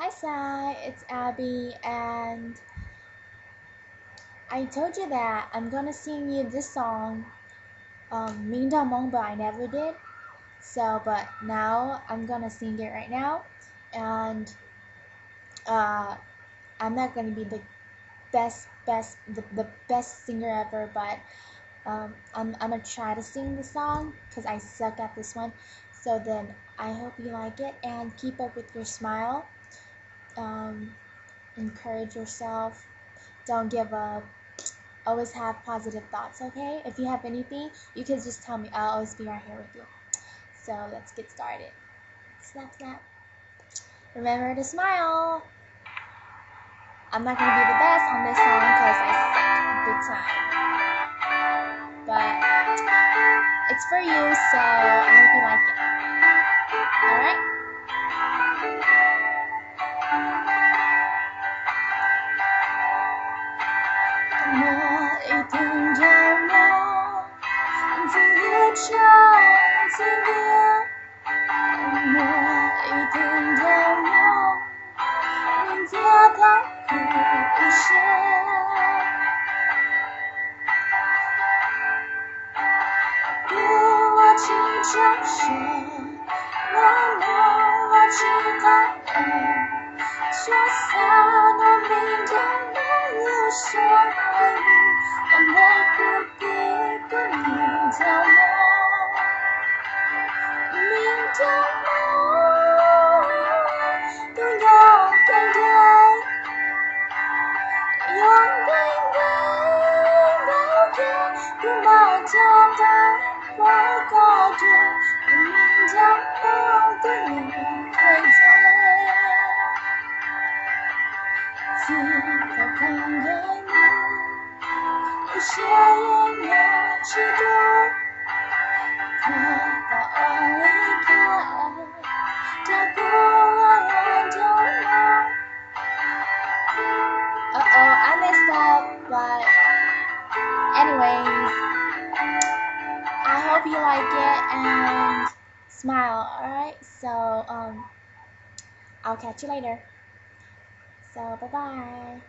Hi Sai, it's Abby, and I told you that I'm gonna sing you this song, Minh Đào Mong, but I never did. But now I'm gonna sing it right now, and uh, I'm not gonna be the the best singer ever, but I'm gonna try to sing the song because I suck at this one. So then I hope you like it and keep up with your smile. Encourage yourself. Don't give up. Always have positive thoughts, okay? If you have anything, you can just tell me. I'll always be right here with you. So let's get started. Snap, snap. Remember to smile. I'm not gonna be the best on this song because I suck big time. But it's for you, so I hope you like it. Alright? I messed up, but anyways, I hope you like it and smile, alright? So, I'll catch you later. So, bye-bye.